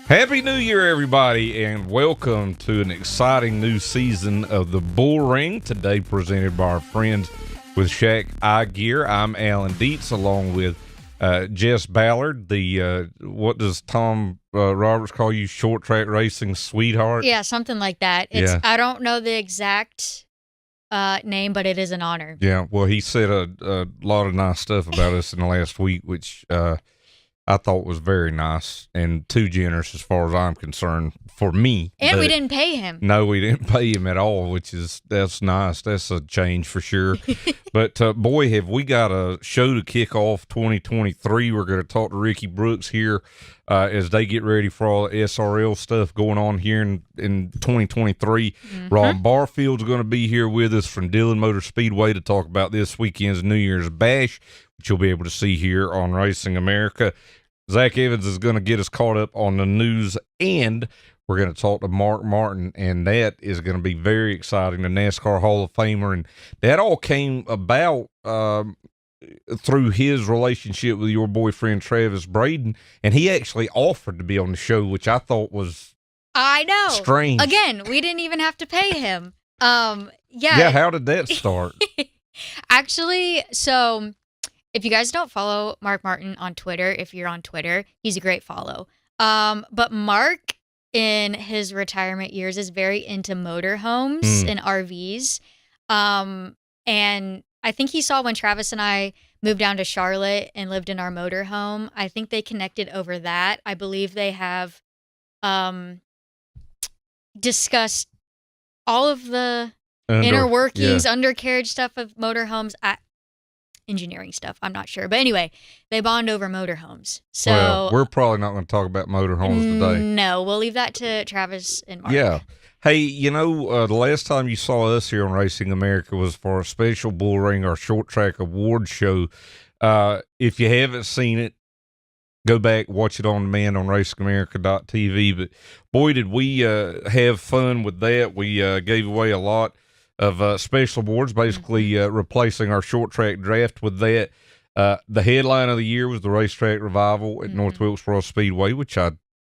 Happy New Year, everybody, and welcome to an exciting new season of the Bullring, today presented by our friends with Shack Eye Gear. I'm Alan Dietz, along with Jess, Ballard, the, what does Tom Roberts call you, short track racing sweetheart? Yeah, something like that. I don't know the exact name, but it is an honor. Yeah, well, he said a lot of nice stuff about us in the last week, which I thought was very nice and too generous as far as I'm concerned for me. And we didn't pay him. No, we didn't pay him at all, that's nice. That's a change for sure. But boy, have we got a show to kick off 2023. We're going to talk to Ricky Brooks here as they get ready for all the SRL stuff going on here in 2023. Mm-hmm. Ron Barfield's going to be here with us from Dillon Motor Speedway to talk about this weekend's New Year's Bash, which you'll be able to see here on Racing America. Zach Evans is going to get us caught up on the news, and we're going to talk to Mark Martin, and that is going to be very exciting, the NASCAR Hall of Famer, and that all came about through his relationship with your boyfriend Travis Braden, and he actually offered to be on the show, which I thought was strange. Again, we didn't even have to pay him. Yeah, how did that start? Actually, so if you guys don't follow Mark Martin on Twitter, if you're on Twitter, he's a great follow. But Mark, in his retirement years, is very into motorhomes and RVs. And I think he saw when Travis and I moved down to Charlotte and lived in our motorhome. I think they connected over that. I believe they have discussed all of the inner workings, undercarriage stuff of motorhomes. Engineering stuff, I'm not sure. But anyway, they bond over motorhomes. So well, we're probably not going to talk about motorhomes today. No, we'll leave that to Travis and Mark. Yeah. Hey, you know, the last time you saw us here on Racing America was for a special Bullring, our short track award show. If you haven't seen it, go back, watch it on demand on racingamerica.tv. But boy, did we have fun with that. We gave away a lot of special awards, basically replacing our short track draft with that. The headline of the year was the racetrack revival at North Wilkesboro Speedway, which I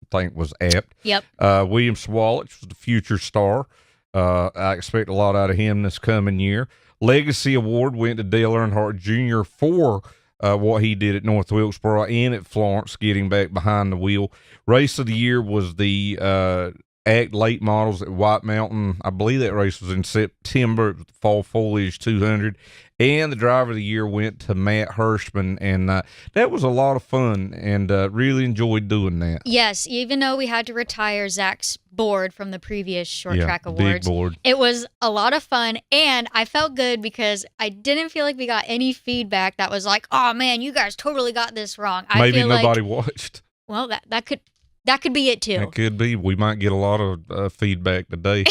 think was apt. Yep. William Swalich was the future star. I expect a lot out of him this coming year. Legacy Award went to Dale Earnhardt Jr. for what he did at North Wilkesboro and at Florence, getting back behind the wheel. Race of the year was the Act Late Models at White Mountain. I believe that race was in September. It was the Fall Foliage 200. And the driver of the year went to Matt Hirschman. And that was a lot of fun, and really enjoyed doing that. Yes, even though we had to retire Zach's board from the previous short track awards. Big board. It was a lot of fun, and I felt good because I didn't feel like we got any feedback that was like, oh man, you guys totally got this wrong. Maybe nobody watched. Well, that could be it too. It could be. We might get a lot of feedback today.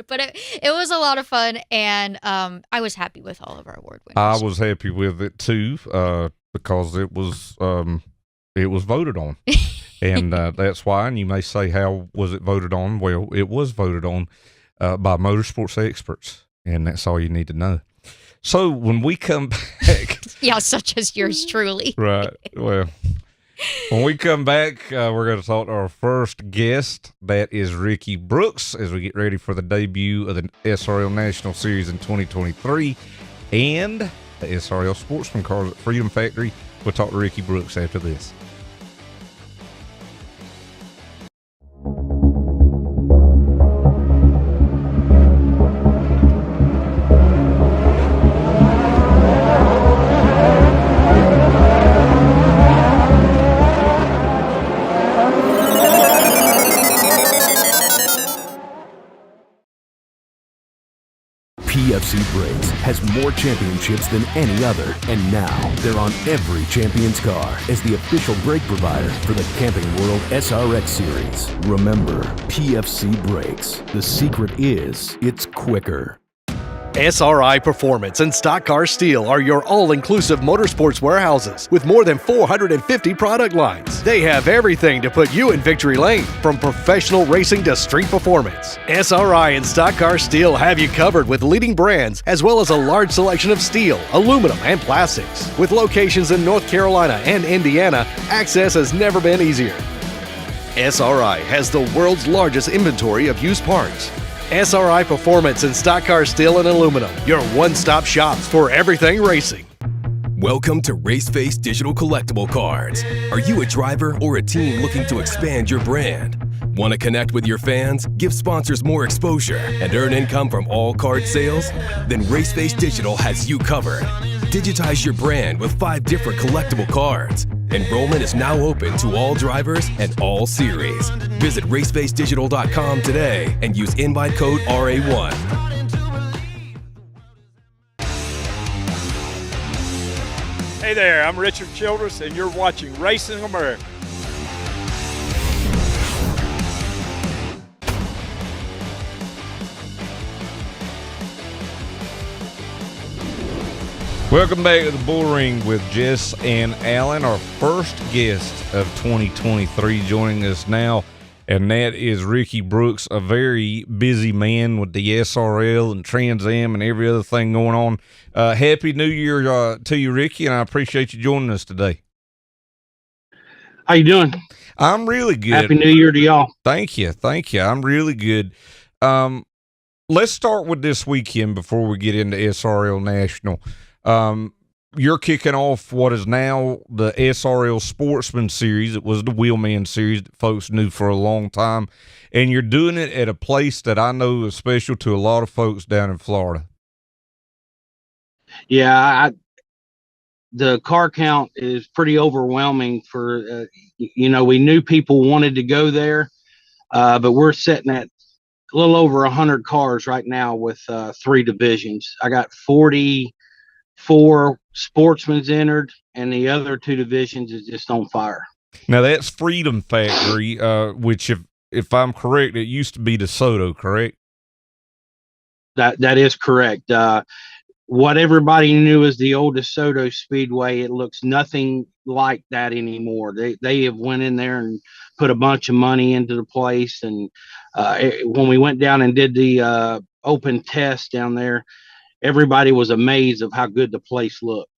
But it was a lot of fun, and I was happy with all of our award winners. I was happy with it too, because it was voted on, and that's why. And you may say, how was it voted on? Well, it was voted on by motorsports experts, and that's all you need to know. So when we come back, yeah, such as yours truly, right? Well. When we come back, we're going to talk to our first guest. That is Ricky Brooks, as we get ready for the debut of the SRL National Series in 2023 and the SRL Sportsman Cars at Freedom Factory. We'll talk to Ricky Brooks after this. PFC Brakes has more championships than any other, and now they're on every champion's car as the official brake provider for the Camping World SRX Series. Remember, PFC Brakes. The secret is it's quicker. SRI Performance and Stock Car Steel are your all-inclusive motorsports warehouses with more than 450 product lines. They have everything to put you in victory lane, from professional racing to street performance. SRI and Stock Car Steel have you covered with leading brands as well as a large selection of steel, aluminum, and plastics. With locations in North Carolina and Indiana, access has never been easier. SRI has the world's largest inventory of used parts. SRI Performance and Stock Car Steel and Aluminum, your one-stop shops for everything racing. Welcome to Raceface Digital Collectible Cards. Are you a driver or a team looking to expand your brand? Want to connect with your fans, give sponsors more exposure, and earn income from all card sales? Then Raceface Digital has you covered. Digitize your brand with 5 different collectible cards. Enrollment is now open to all drivers and all series. Visit racefacedigital.com today and use invite code RA1. Hey there, I'm Richard Childress, and you're watching Racing America. Welcome back to the Bullring with Jess and Alan, our first guest of 2023 joining us now, and that is Ricky Brooks, a very busy man with the SRL and Trans Am and every other thing going on. Happy New Year to you, Ricky, and I appreciate you joining us today. How you doing? I'm really good. Happy New Year to y'all. Thank you. I'm really good. Let's start with this weekend before we get into SRL National. You're kicking off what is now the SRL Sportsman Series. It was the Wheelman Series that folks knew for a long time, and you're doing it at a place that I know is special to a lot of folks down in Florida. Yeah, the car count is pretty overwhelming for, we knew people wanted to go there, but we're sitting at a little over 100 cars right now with 3 divisions. I got 44 sportsmen's entered, and the other 2 divisions is just on fire. Now that's Freedom Factory, which if I'm correct, it used to be DeSoto, correct? That is correct. What everybody knew as the old DeSoto Speedway, it looks nothing like that anymore. They have went in there and put a bunch of money into the place, and when we went down and did the open test down there, everybody was amazed of how good the place looked.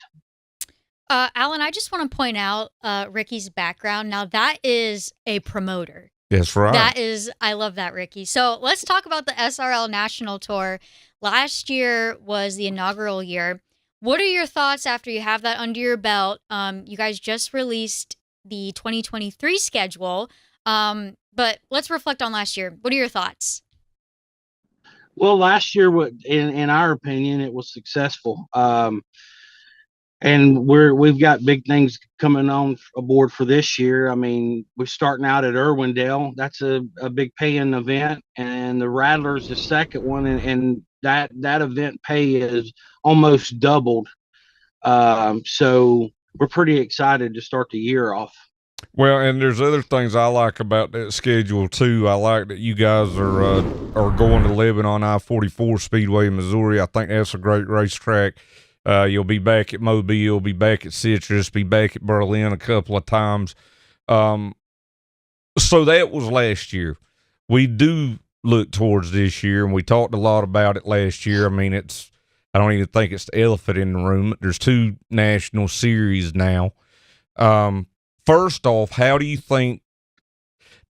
Alan, I just want to point out Ricky's background. Now, that is a promoter. That's right. I love that, Ricky. So let's talk about the SRL National Tour. Last year was the inaugural year. What are your thoughts after you have that under your belt? You guys just released the 2023 schedule, but let's reflect on last year. What are your thoughts? Well, last year, in our opinion, it was successful. And we've got big things coming on aboard for this year. I mean, we're starting out at Irwindale. That's a big paying event, and the Rattler's the second one, and that event pay is almost doubled. So we're pretty excited to start the year off. Well, and there's other things I like about that schedule too. I like that you guys are going to Lebanon I-44 Speedway in Missouri. I think that's a great racetrack. You'll be back at Mobile, be back at Citrus, be back at Berlin a couple of times. So that was last year. We do look towards this year, and we talked a lot about it last year. I mean, I don't even think it's the elephant in the room. There's 2 national series now. First off, how do you think,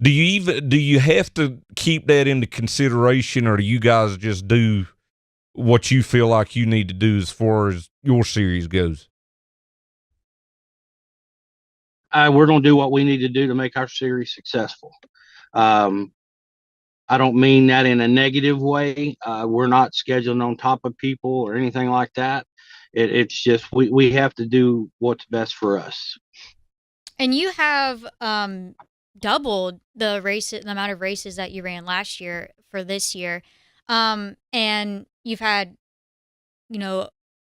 do you have to keep that into consideration, or do you guys just do what you feel like you need to do as far as your series goes? We're going to do what we need to do to make our series successful. I don't mean that in a negative way. We're not scheduling on top of people or anything like that. It's just we have to do what's best for us. And you have doubled the amount of races that you ran last year for this year. And you've had,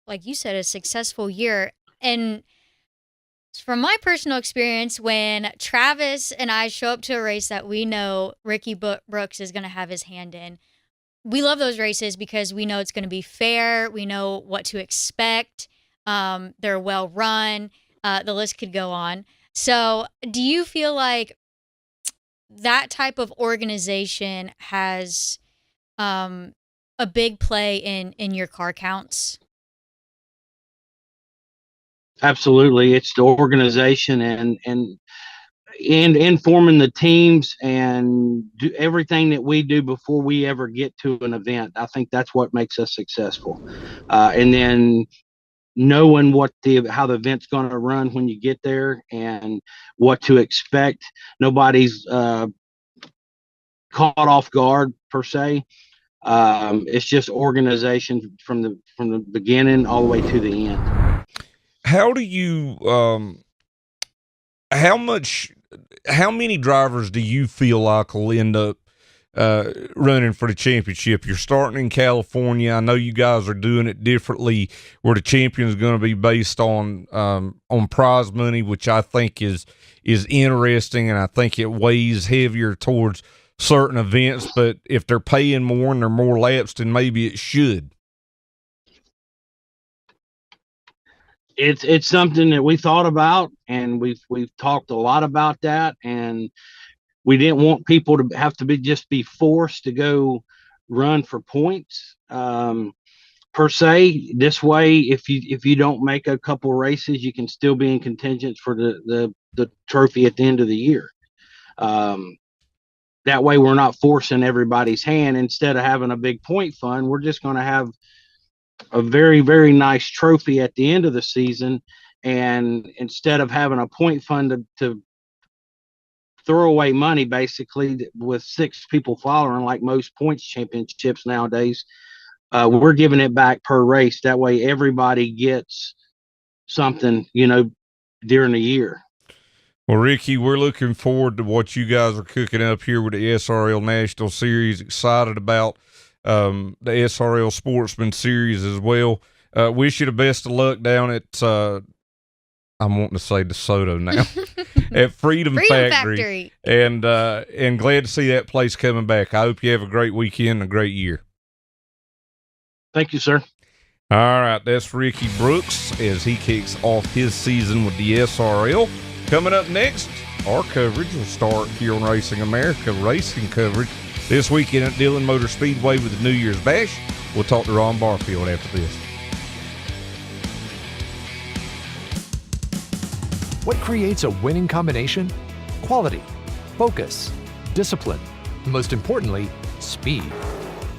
like you said, a successful year. And from my personal experience, when Travis and I show up to a race that we know Ricky Brooks is going to have his hand in, we love those races because we know it's going to be fair. We know what to expect. They're well run. The list could go on. So do you feel like that type of organization has a big play in your car counts? Absolutely. It's the organization, and and informing the teams and do everything that we do before we ever get to an event. I think that's what makes us successful. And then knowing how the event's going to run when you get there and what to expect. Nobody's caught off guard per se. It's just organization from the beginning all the way to the end. How do you how many drivers do you feel like will end up running for the championship? You're starting in California. I know you guys are doing it differently, where the champion is going to be based on prize money, which I think is interesting, and I think it weighs heavier towards certain events. But if they're paying more and they're more laps, then maybe it should. It's something that we thought about, and we've talked a lot about that, and we didn't want people to have to be forced to go run for points per se. This way, if you don't make a couple races, you can still be in contingent for the trophy at the end of the year. That way, we're not forcing everybody's hand. Instead of having a big point fund, we're just going to have a very, very nice trophy at the end of the season. And instead of having a point fund to throw away money, basically, with 6 people following, like most points championships nowadays, we're giving it back per race. That way everybody gets something, during the year. Well, Ricky, we're looking forward to what you guys are cooking up here with the SRL National Series. Excited about the SRL Sportsman Series as well. Wish you the best of luck down at I'm wanting to say DeSoto now at Freedom Factory. And glad to see that place coming back. I hope you have a great weekend and a great year. Thank you, sir. All right, that's Ricky Brooks as he kicks off his season with the SRL. Coming up next, our coverage will start here on Racing America, racing coverage this weekend at Dillon Motor Speedway with the New Year's Bash. We'll talk to Ron Barfield after this. What creates a winning combination? Quality, focus, discipline, and most importantly, speed.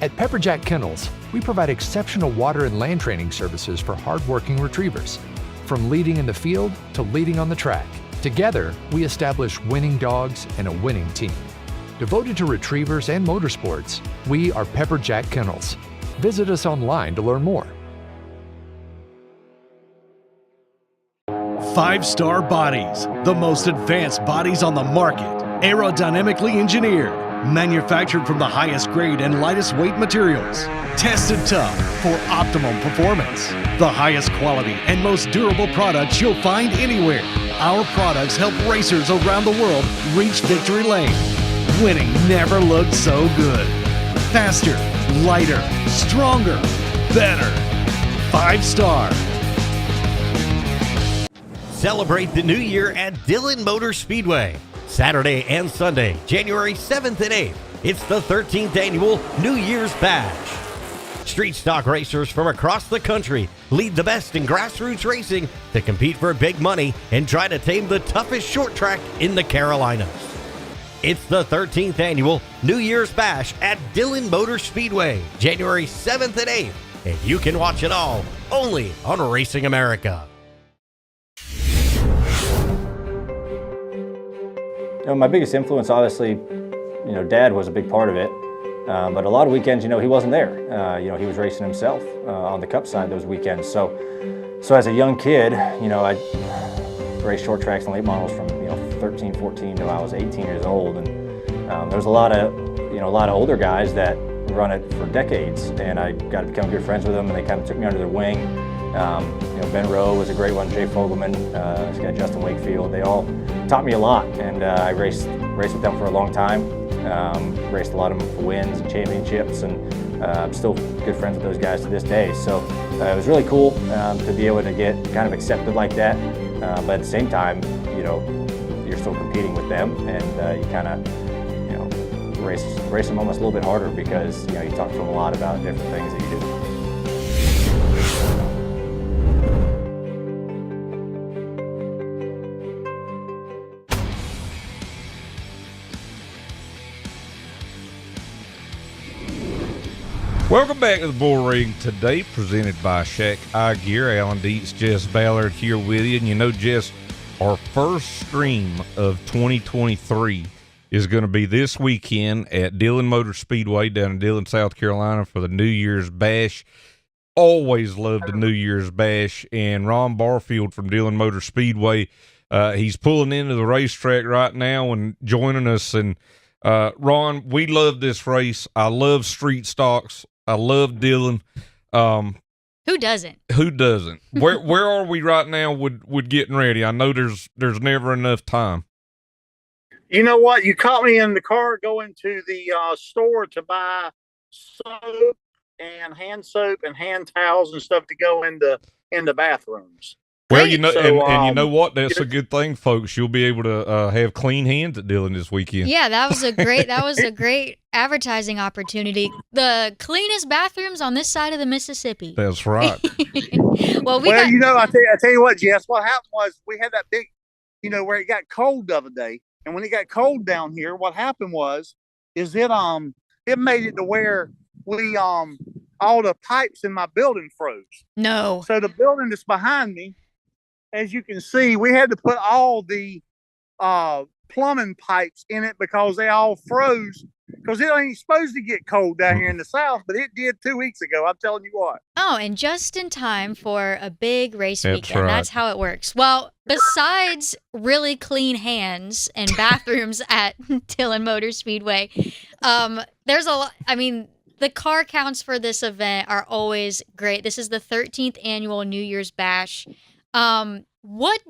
At Pepperjack Kennels, we provide exceptional water and land training services for hardworking retrievers. From leading in the field to leading on the track, together we establish winning dogs and a winning team. Devoted to retrievers and motorsports, we are Pepperjack Kennels. Visit us online to learn more. 5-Star Bodies, the most advanced bodies on the market, aerodynamically engineered, manufactured from the highest grade and lightest weight materials, tested tough for optimum performance. The highest quality and most durable products you'll find anywhere. Our products help racers around the world reach victory lane. Winning never looked so good. Faster, lighter, stronger, better. 5-Star. Celebrate the new year at Dillon Motor Speedway. Saturday and Sunday, January 7th and 8th. It's the 13th annual New Year's Bash. Street stock racers from across the country lead the best in grassroots racing to compete for big money and try to tame the toughest short track in the Carolinas. It's the 13th annual New Year's Bash at Dillon Motor Speedway, January 7th and 8th. And you can watch it all only on Racing America. My biggest influence, obviously, Dad was a big part of it. But a lot of weekends, he wasn't there. He was racing himself on the Cup side those weekends. So as a young kid, I raced short tracks and late models from 13, 14 till I was 18 years old, and there's a lot of older guys that run it for decades, and I got to become good friends with them, and they kind of took me under their wing. Ben Rowe was a great one, Jay Fogelman, this guy Justin Wakefield. They all taught me a lot, and I raced with them for a long time. Raced a lot of them for wins and championships, and I'm still good friends with those guys to this day. So it was really cool to be able to get kind of accepted like that, but at the same time, you're still competing with them, and you kind of race them almost a little bit harder because you talk to them a lot about different things that you do. Welcome back to the Bullring today, presented by Shack Eye Gear. Alan Dietz, Jess Ballard here with you. And you know, Jess, our first stream of 2023 is going to be this weekend at Dillon Motor Speedway down in Dillon, South Carolina for the New Year's Bash. Always loved the New Year's Bash. And Ron Barfield from Dillon Motor Speedway, he's pulling into the racetrack right now and joining us. And Ron, we love this race. I love street stocks. I love Dillon. Who doesn't? Who doesn't? Where are we right now with getting ready? I know there's never enough time. You know what? You caught me in the car going to the store to buy soap and hand towels and stuff to go in the bathrooms. Well, you know, so, and you know what? That's a good thing, folks. You'll be able to have clean hands at Dillon this weekend. Yeah, that was a great advertising opportunity. The cleanest bathrooms on this side of the Mississippi. That's right. Well, you know, I tell you what, Jess. What happened was we had that big, you know, where it got cold the other day, and when it got cold down here, what happened is it made it to where we all the pipes in my building froze. No. So the building that's behind me, as you can see, we had to put all the plumbing pipes in it because they all froze. Because it ain't supposed to get cold down here in the South, but it did 2 weeks ago. I'm telling you what. Oh, and just in time for a big race That's weekend. right. That's how it works. Well, besides really clean hands and bathrooms at Dillon Motor Speedway, there's a lot. I mean, the car counts for this event are always great. This is the 13th annual New Year's Bash. What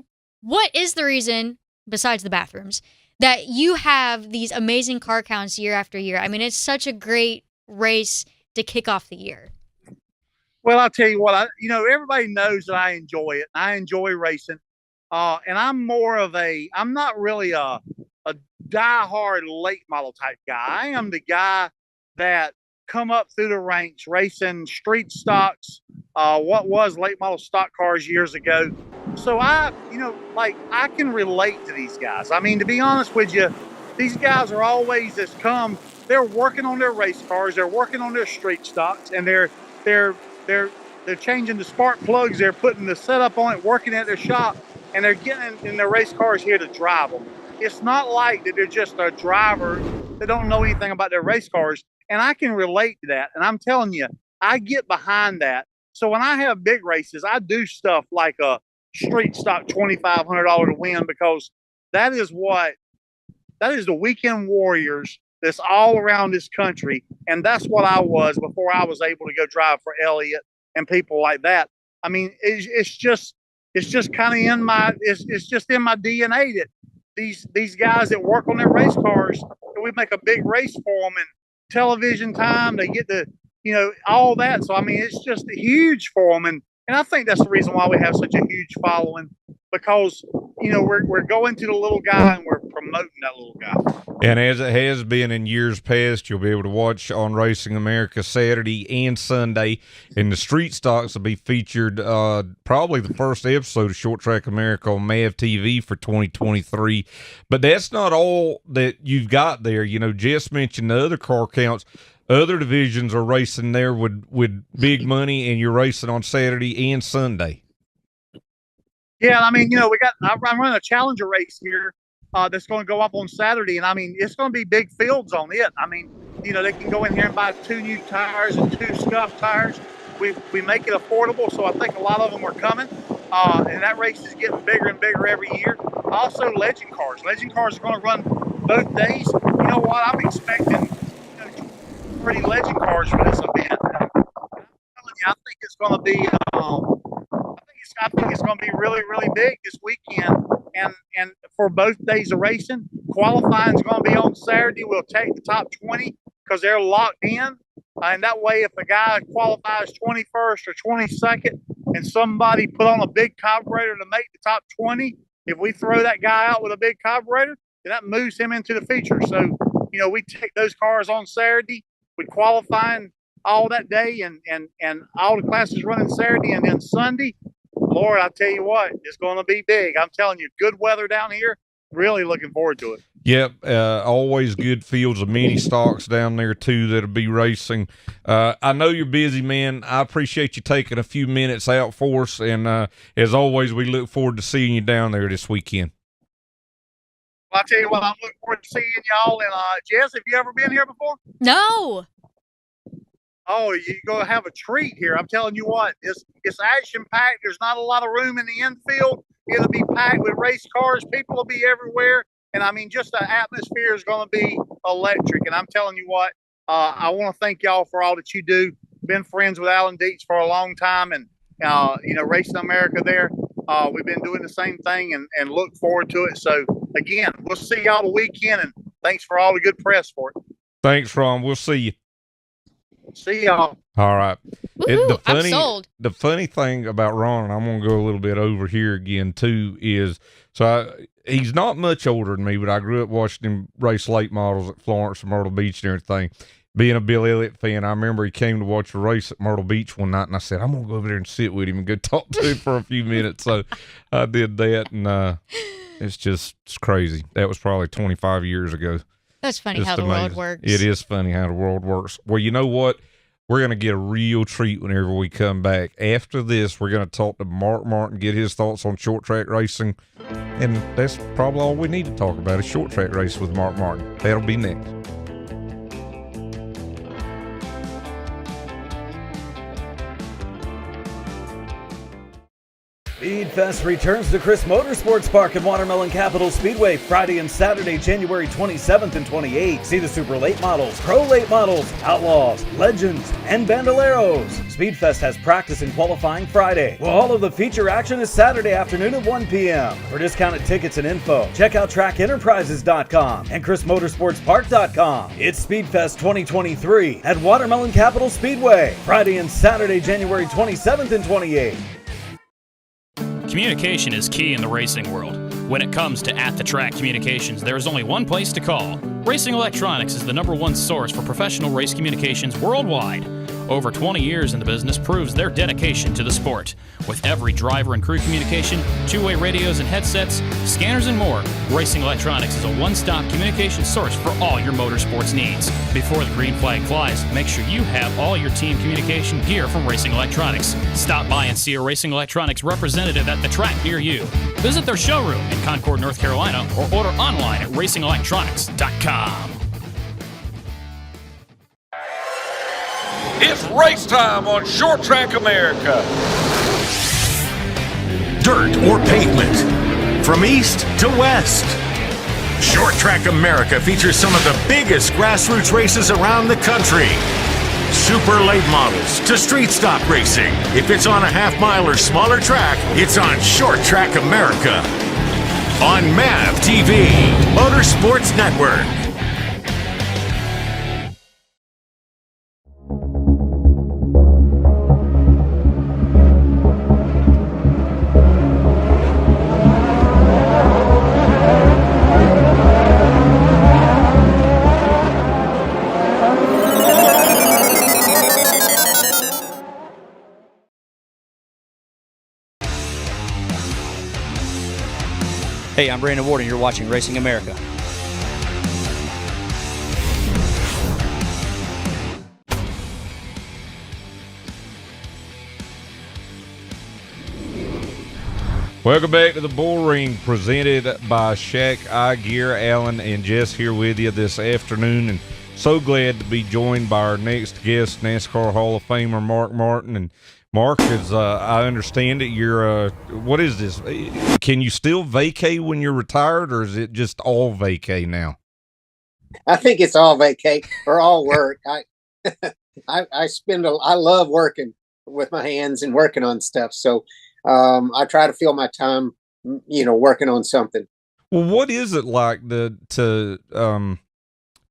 is the reason, besides the bathrooms, that you have these amazing car counts year after year? I mean, it's such a great race to kick off the year. Well, I'll tell you what, everybody knows that I enjoy it. I enjoy racing. And I'm not really a diehard late model type guy. I am the guy that come up through the ranks racing street stocks, what was late model stock cars years ago. So I can relate to these guys. I mean, to be honest with you, these guys are always they're working on their race cars, they're working on their street stocks, and they're changing the spark plugs, they're putting the setup on it, working at their shop, and they're getting in their race cars here to drive them. It's not like that they're just a driver that don't know anything about their race cars. And I can relate to that. And I'm telling you, I get behind that. So when I have big races, I do stuff like a street stock $2,500 to win, because that is the weekend warriors that's all around this country. And that's what I was before I was able to go drive for Elliott and people like that. I mean, it's just kind of in my DNA that these guys that work on their race cars, and we make a big race for them, and television time, they get the, all that. So, I mean, it's just huge for them. And I think that's the reason why we have such a huge following, because, we're going to the little guy and we're promoting that little guy. And as it has been in years past, you'll be able to watch on Racing America Saturday and Sunday, and the street stocks will be featured probably the first episode of Short Track America on MAV TV for 2023. But that's not all that you've got there. Jess mentioned the other car counts. Other divisions are racing there with big money, and you're racing on Saturday and Sunday. Yeah, I mean, I'm running a Challenger race here that's going to go up on Saturday, and I mean, it's going to be big fields on it. I mean, they can go in here and buy 2 new tires and 2 scuffed tires. We make it affordable, so I think a lot of them are coming, and that race is getting bigger and bigger every year. Also, legend cars. Legend cars are going to run both days. You know what? I'm expecting pretty legend cars for this event. I'm telling you, I think it's going to be. I think it's going to be really, really big this weekend, and for both days of racing. Qualifying is going to be on Saturday. We'll take the top 20 because they're locked in, and that way, if a guy qualifies 21st or 22nd, and somebody put on a big carburetor to make the top 20, if we throw that guy out with a big carburetor, then that moves him into the feature. So, we take those cars on Saturday with qualifying all that day, and all the classes running Saturday, and then Sunday. Lord, I tell you what, it's going to be big. I'm telling you, good weather down here. really looking forward to it. Yep, always good fields of mini stocks down there too that'll be racing. I know you're busy, man. I appreciate you taking a few minutes out for us, and as always, we look forward to seeing you down there this weekend. Well, I tell you what, I'm looking forward to seeing y'all. And Jess, have you ever been here before? No. Oh, you're going to have a treat here. I'm telling you what, it's action-packed. There's not a lot of room in the infield. It'll be packed with race cars. People will be everywhere. And, I mean, just the atmosphere is going to be electric. And I'm telling you what, I want to thank y'all for all that you do. Been friends with Alan Dietz for a long time. And, Racing America there, we've been doing the same thing and look forward to it. So, again, we'll see y'all the weekend. And thanks for all the good press for it. Thanks, Ron. We'll see you. See y'all. All right. I'm sold. The funny thing about Ron, and I'm going to go a little bit over here again too, is he's not much older than me, but I grew up watching him race late models at Florence and Myrtle Beach and everything. Being a Bill Elliott fan, I remember he came to watch a race at Myrtle Beach one night, and I said, I'm going to go over there and sit with him and go talk to him for a few minutes. So I did that, and it's crazy. That was probably 25 years ago. That's funny how the world works. It is funny how the world works. Well, you know what? We're going to get a real treat whenever we come back. After this, we're going to talk to Mark Martin, get his thoughts on short track racing. And that's probably all we need to talk about, is short track race with Mark Martin. That'll be next. Speedfest returns to Chris Motorsports Park at Watermelon Capital Speedway Friday and Saturday, January 27th and 28th. See the super late models, pro late models, outlaws, legends, and bandoleros. Speedfest has practice and qualifying Friday, while all of the feature action is Saturday afternoon at 1 p.m. For discounted tickets and info, check out trackenterprises.com and chrismotorsportspark.com. It's Speedfest 2023 at Watermelon Capital Speedway Friday and Saturday, January 27th and 28th. Communication is key in the racing world. When it comes to at-the-track communications, there is only one place to call. Racing Electronics is the #1 source for professional race communications worldwide. Over 20 years in the business proves their dedication to the sport. With every driver and crew communication, two-way radios and headsets, scanners and more, Racing Electronics is a one-stop communication source for all your motorsports needs. Before the green flag flies, make sure you have all your team communication gear from Racing Electronics. Stop by and see a Racing Electronics representative at the track near you. Visit their showroom in Concord, North Carolina, or order online at racingelectronics.com. It's race time on Short Track America. Dirt or pavement, from east to west. Short Track America features some of the biggest grassroots races around the country. Super late models to street stock racing. If it's on a half-mile or smaller track, it's on Short Track America. On MAV TV, Motorsports Network. Hey, I'm Brandon Ward, and you're watching Racing America. Welcome back to the Bullring, presented by Shack Eye Gear. Alan and Jess here with you this afternoon, and so glad to be joined by our next guest, NASCAR Hall of Famer Mark Martin. And Mark, as I understand it, you're what is this? Can you still vacay when you're retired, or is it just all vacay now? I think it's all vacay or all work. I love working with my hands and working on stuff. So I try to fill my time, working on something. Well, what is it like to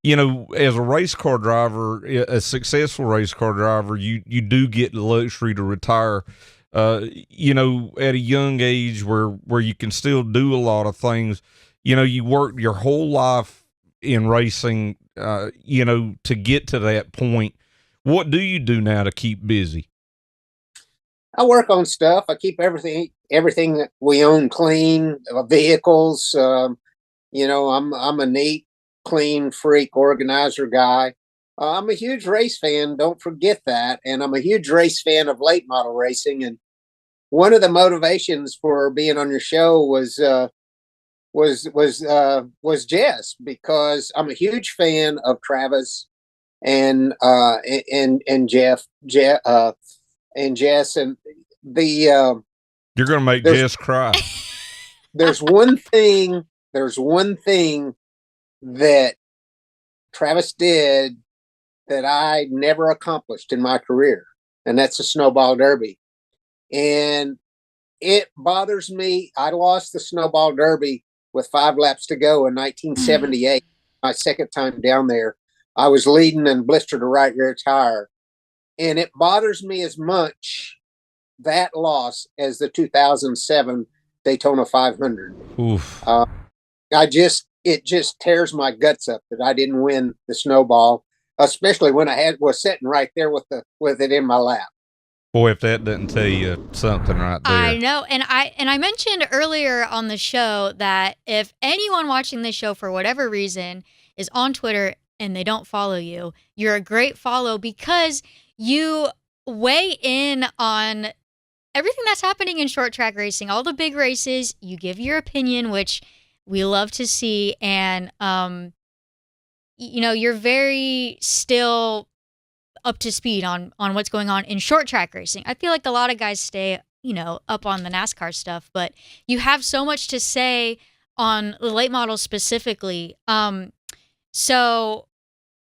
as a race car driver, a successful race car driver, you do get the luxury to retire, at a young age where you can still do a lot of things. You work your whole life in racing, to get to that point. What do you do now to keep busy? I work on stuff. I keep everything that we own clean, vehicles, I'm a neat, clean, freak organizer guy. I'm a huge race fan. Don't forget that. And I'm a huge race fan of late model racing. And one of the motivations for being on your show was Jess, because I'm a huge fan of Travis and Jess, and you're gonna make Jess cry. There's one thing that Travis did that I never accomplished in my career, and that's a snowball derby. And it bothers me. I lost the snowball derby with 5 laps to go in 1978, my second time down there. I was leading and blistered a right rear tire. And it bothers me as much, that loss, as the 2007 Daytona 500. Oof. It just tears my guts up that I didn't win the snowball, especially when I was sitting right there with it in my lap. Boy, if that doesn't tell you something right there. I know. And I mentioned earlier on the show that if anyone watching this show for whatever reason is on Twitter and they don't follow you, you're a great follow, because you weigh in on everything that's happening in short track racing, all the big races. You give your opinion, which we love to see. And, you're very still up to speed on what's going on in short track racing. I feel like a lot of guys stay, up on the NASCAR stuff, but you have so much to say on the late models specifically. So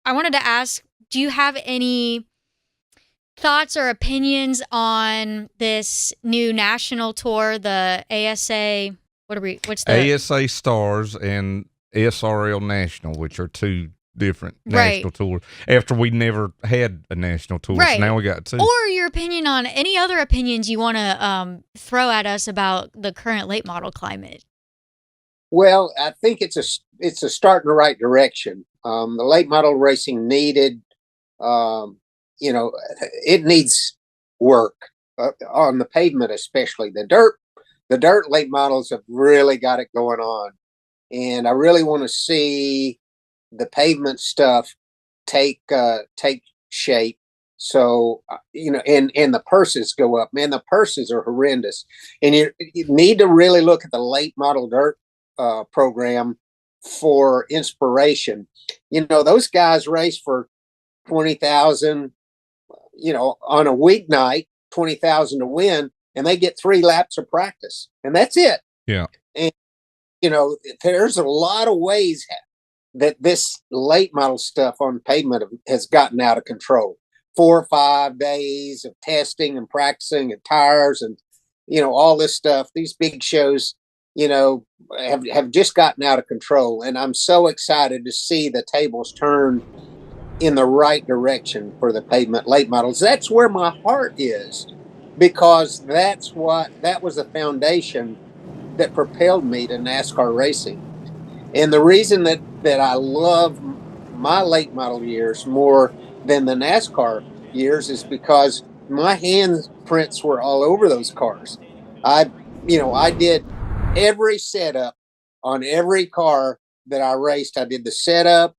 I wanted to ask, do you have any thoughts or opinions on this new national tour, the ASA? What's the ASA Stars and SRL National, which are two different national tours, after we never had a national tour. Right. So now we got two. Or your opinion on any other opinions you want to throw at us about the current late model climate. Well, I think it's a start in the right direction. The late model racing needed, it needs work on the pavement, especially the dirt. The dirt late models have really got it going on, and I really want to see the pavement stuff take shape. So and the purses go up. Man, the purses are horrendous, and you need to really look at the late model dirt program for inspiration. Those guys race for 20,000, on a weeknight, 20,000 to win, and they get 3 laps of practice, and that's it. Yeah. And there's a lot of ways that this late model stuff on pavement has gotten out of control. 4 or 5 days of testing and practicing and tires and all this stuff. These big shows have just gotten out of control, and I'm so excited to see the tables turn in the right direction for the pavement late models. That's where my heart is, because that was the foundation that propelled me to NASCAR racing. And the reason that I love my late model years more than the NASCAR years is because my handprints were all over those cars. I did every setup on every car that I raced. I did the setup,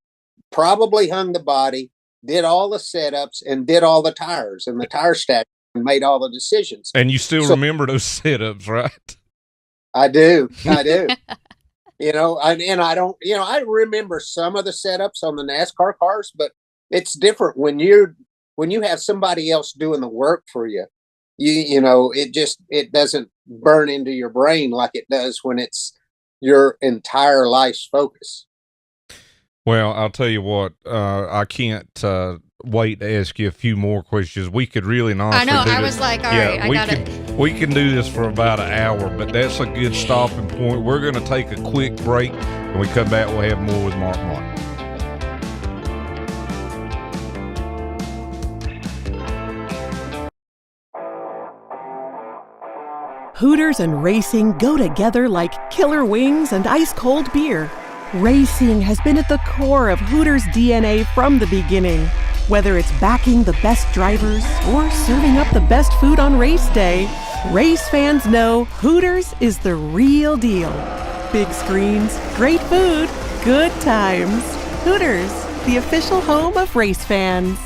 probably hung the body, did all the setups, and did all the tires and the tire stack, and made all the decisions. And you still remember those setups, right? I do. And I don't, I remember some of the setups on the NASCAR cars, but it's different when you have somebody else doing the work for you. It doesn't burn into your brain like it does when it's your entire life's focus. Well, I'll tell you what, I can't wait to ask you a few more questions. We could really not. I know. I was like, all right, I got it. We can do this for about an hour, but that's a good stopping point. We're going to take a quick break. When we come back, we'll have more with Mark Martin. Hooters and racing go together like killer wings and ice-cold beer. Racing has been at the core of Hooters' DNA from the beginning. Whether it's backing the best drivers or serving up the best food on race day, race fans know Hooters is the real deal. Big screens, great food, good times. Hooters, the official home of race fans.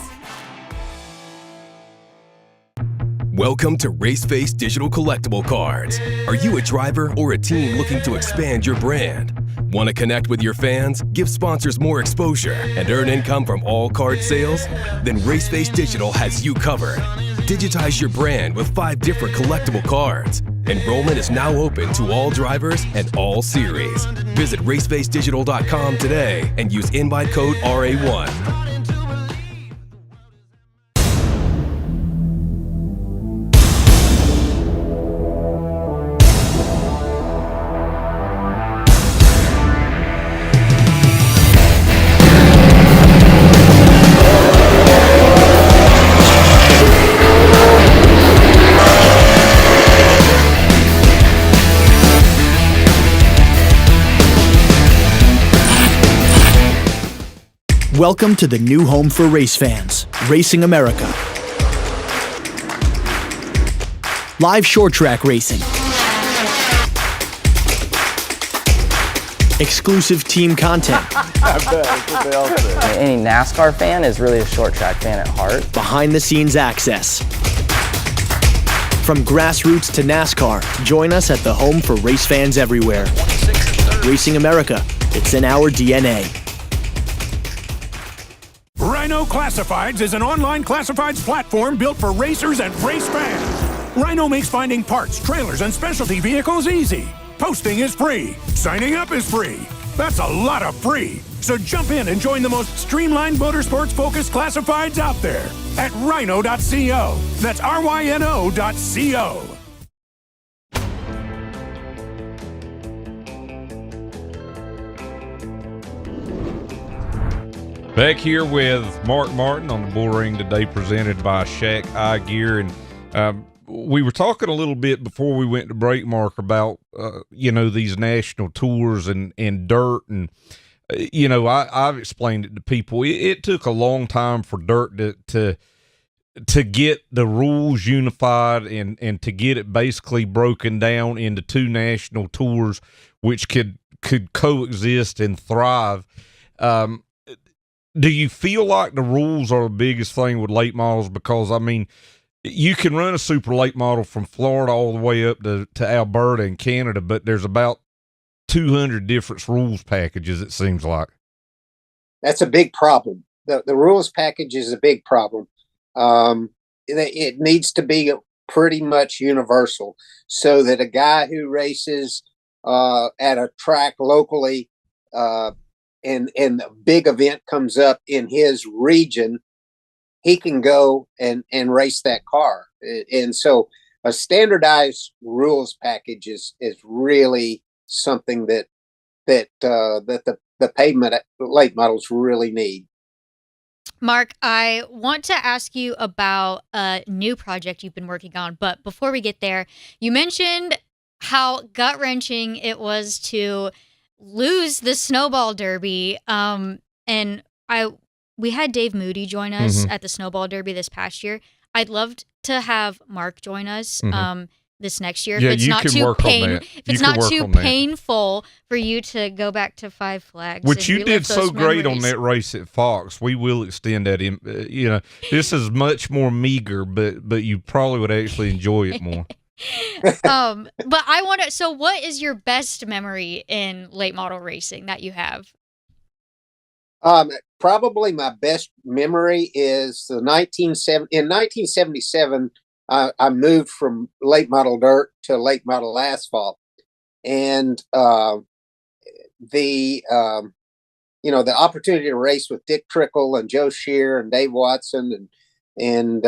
Welcome to Raceface Digital Collectible Cards. Are you a driver or a team looking to expand your brand? Want to connect with your fans, give sponsors more exposure, and earn income from all card sales? Then Raceface Digital has you covered. Digitize your brand with 5 different collectible cards. Enrollment is now open to all drivers and all series. Visit racefacedigital.com today and use invite code RA1. Welcome to the new home for race fans, Racing America. Live short track racing. Exclusive team content. Any NASCAR fan is really a short track fan at heart. Behind the scenes access. From grassroots to NASCAR, join us at the home for race fans everywhere. Racing America, it's in our DNA. Rhino Classifieds is an online classifieds platform built for racers and race fans. Rhino makes finding parts, trailers, and specialty vehicles easy. Posting is free. Signing up is free. That's a lot of free. So jump in and join the most streamlined motorsports-focused classifieds out there at rhino.co. That's RYNO.co. Back here with Mark Martin on the Bullring today, presented by Shack Eye Gear. And we were talking a little bit before we went to break, Mark, about, these national tours and dirt. And, I've explained it to people. It took a long time for dirt to get the rules unified and to get it basically broken down into 2 national tours, which could coexist and thrive. Do you feel like the rules are the biggest thing with late models? Because, you can run a super late model from Florida all the way up to Alberta in Canada, but there's about 200 different rules packages, it seems like. That's a big problem. The rules package is a big problem. It needs to be pretty much universal so that a guy who races at a track locally and a big event comes up in his region, he can go and race that car. And so a standardized rules package is really something that the pavement late models really need. Mark, I want to ask you about a new project you've been working on, but before we get there, you mentioned how gut-wrenching it was to lose the Snowball Derby. And we had Dave Moody join us at the Snowball Derby this past year. I'd love to have Mark join us this next year. Yeah, if it's not too painful painful for you to go back to Five Flags. Which you relive did so those great on memories. that race at Fox. We will extend that in. This is much more meager, but you probably would actually enjoy it more. But I want to. So, what is your best memory in late model racing that you have? Probably my best memory is in 1977. I moved from late model dirt to late model asphalt, and the opportunity to race with Dick Trickle and Joe Shear and Dave Watson and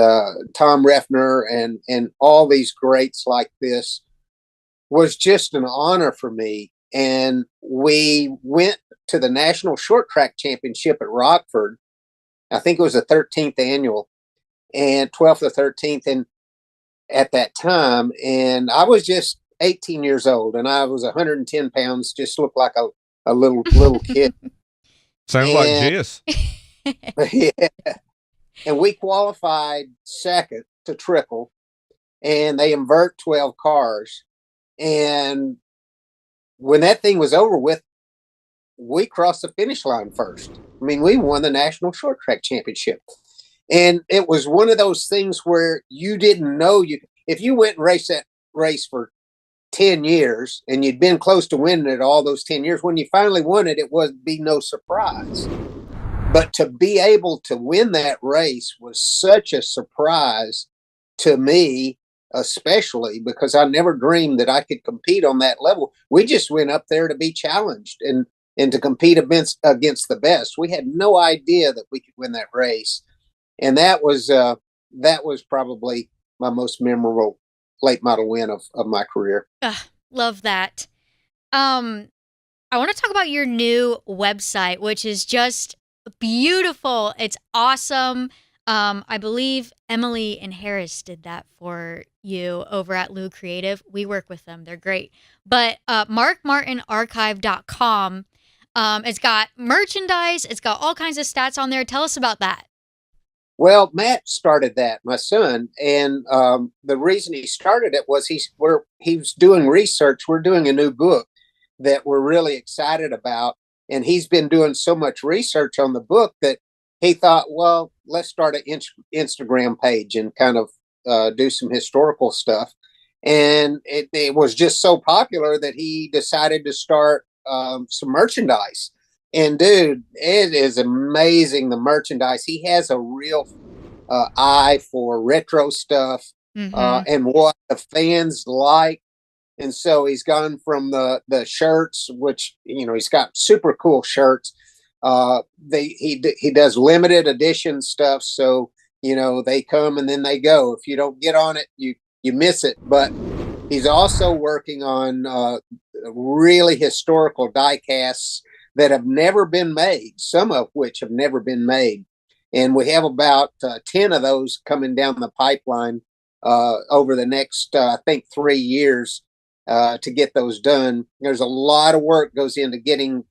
Tom Reffner and all these greats like this was just an honor for me. And we went to the National Short Track Championship at Rockford. I think it was the 13th annual, and 12th or 13th, and at that time, and I was just 18 years old, and I was 110 pounds, just looked like a little kid. Sounds like Jess. Yeah. And we qualified second to Trickle, and they invert 12 cars. And when that thing was over with, we crossed the finish line first. I mean, we won the national short track championship. And it was one of those things where you didn't know if you went and raced that race for 10 years and you'd been close to winning it all those 10 years, when you finally won it, it would be no surprise. But to be able to win that race was such a surprise to me, especially because I never dreamed that I could compete on that level. We just went up there to be challenged and to compete against the best. We had no idea that we could win that race. And that was probably my most memorable late model win of my career. Love that. I want to talk about your new website, which is just beautiful. It's awesome. I believe Emily and Harris did that for you over at Lou Creative. We work with them. They're great. But markmartinarchive.com, it's got merchandise. It's got all kinds of stats on there. Tell us about that. Well, Matt started that, my son, and the reason he started it was he was doing research. We're doing a new book that we're really excited about, and he's been doing so much research on the book that he thought, well, let's start an Instagram page and kind of do some historical stuff. And it was just so popular that he decided to start some merchandise. And dude, it is amazing, the merchandise. He has a real eye for retro stuff and what the fans like. And so he's gone from the shirts, which, he's got super cool shirts. He does limited edition stuff. So, they come and then they go. If you don't get on it, you miss it. But he's also working on really historical die casts that have never been made, some of which have never been made. And we have about 10 of those coming down the pipeline over the next, I think, 3 years to get those done. There's a lot of work goes into getting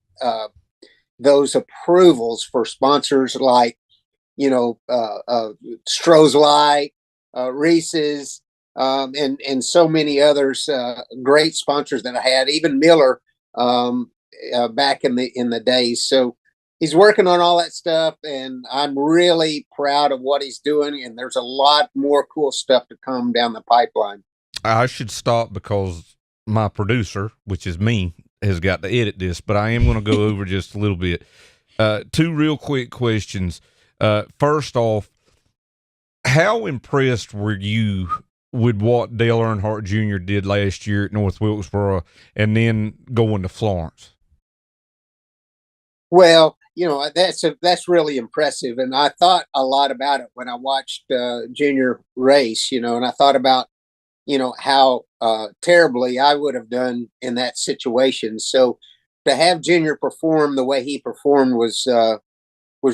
those approvals for sponsors like, Stroh's Light, Reese's, and so many others, great sponsors that I had, even Miller, back in the days. So he's working on all that stuff, and I'm really proud of what he's doing. And there's a lot more cool stuff to come down the pipeline. I should stop because my producer, which is me, has got to edit this, but I am going to go over just a little bit. 2 real quick questions. First off, how impressed were you with what Dale Earnhardt Jr. did last year at North Wilkesboro and then going to Florence? Well, that's really impressive. And I thought a lot about it when I watched Junior race, and I thought about, how terribly I would have done in that situation. So to have Junior perform the way he performed was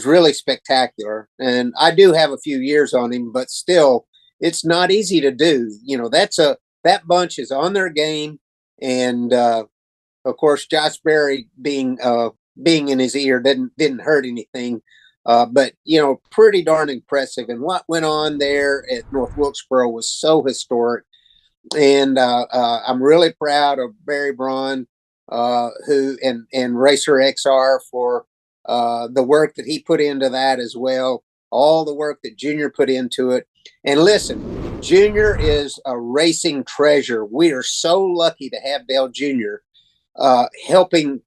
really spectacular. And I do have a few years on him, but still, it's not easy to do. That bunch is on their game. And of course, Josh Berry being in his ear didn't hurt anything. But pretty darn impressive. And what went on there at North Wilkesboro was so historic. And I'm really proud of Barry Braun, who and Racer XR for the work that he put into that as well. All the work that Junior put into it. And listen, Junior is a racing treasure. We are so lucky to have Dale Jr. Helping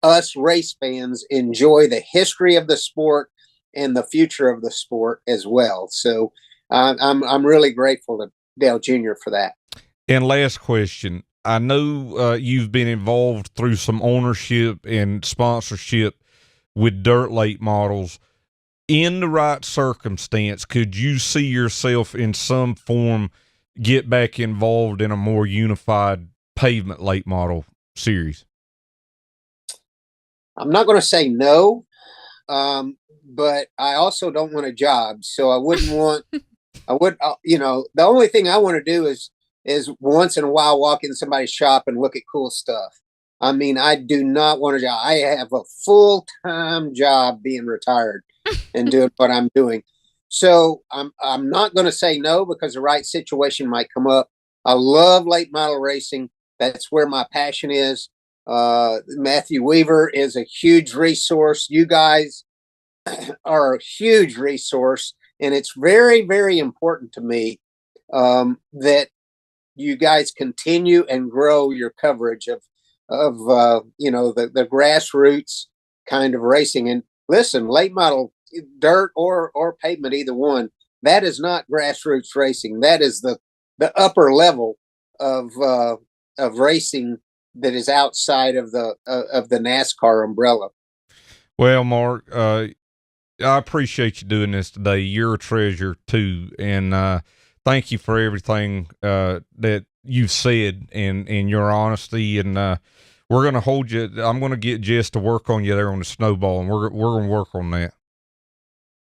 us race fans enjoy the history of the sport and the future of the sport as well. So I'm really grateful to Dale Jr. for that. And last question. I know you've been involved through some ownership and sponsorship with dirt late models. In the right circumstance, could you see yourself in some form get back involved in a more unified pavement late model series? I'm not going to say no, but I also don't want a job. So I wouldn't want, the only thing I want to do is once in a while walk in somebody's shop and look at cool stuff. I mean, I do not want a job. I have a full-time job being retired and doing what I'm doing. So I'm not going to say no because the right situation might come up. I love late model racing. That's where my passion is. Matthew Weaver is a huge resource. You guys are a huge resource, and it's very, very important to me that you guys continue and grow your coverage of the grassroots kind of racing. And listen, late model, dirt or pavement, either one, that is not grassroots racing. That is the upper level of racing that is outside of the NASCAR umbrella. Well, Mark, I appreciate you doing this today. You're a treasure too, and thank you for everything that you've said and your honesty. And we're gonna hold you. I'm gonna get Jess to work on you there on the snowball, and we're gonna work on that.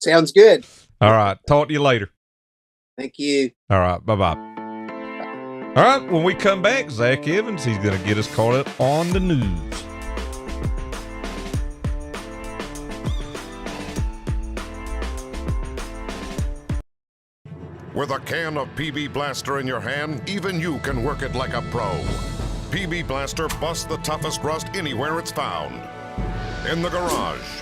Sounds good. All right. Talk to you later. Thank you. All right. Bye-bye. All right. When we come back, Zach Evans, he's going to get us caught up on the news. With a can of PB Blaster in your hand, even you can work it like a pro. PB Blaster busts the toughest rust anywhere it's found. In the garage.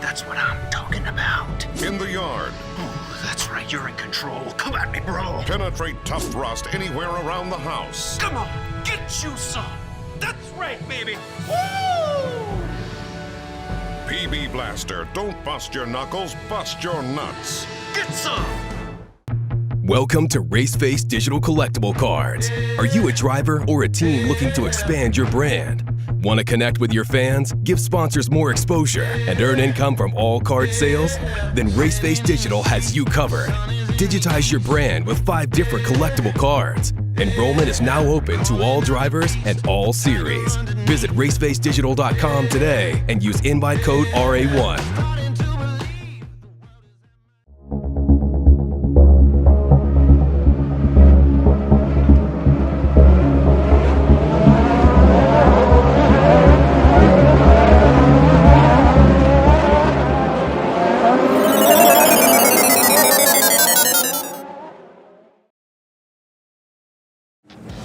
That's what I'm talking about. In the yard. Oh, that's right, you're in control. Come at me, bro. Penetrate tough rust anywhere around the house. Come on, get you some. That's right, baby. Woo! PB Blaster. Don't bust your knuckles, bust your nuts. Get some. Welcome to Raceface Digital Collectible Cards. Are you a driver or a team looking to expand your brand? Want to connect with your fans, give sponsors more exposure, and earn income from all card sales? Then Raceface Digital has you covered. Digitize your brand with 5 different collectible cards. Enrollment is now open to all drivers and all series. Visit racefacedigital.com today and use invite code RA1.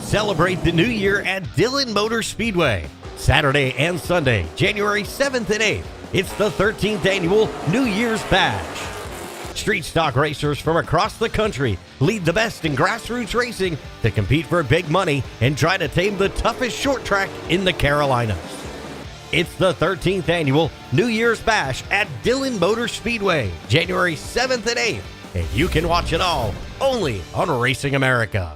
Celebrate the new year at Dillon Motor Speedway. Saturday and Sunday, January 7th and 8th. It's the 13th annual New Year's Bash. Street stock racers from across the country lead the best in grassroots racing to compete for big money and try to tame the toughest short track in the Carolinas. It's the 13th annual New Year's Bash at Dillon Motor Speedway, January 7th and 8th. And you can watch it all only on Racing America.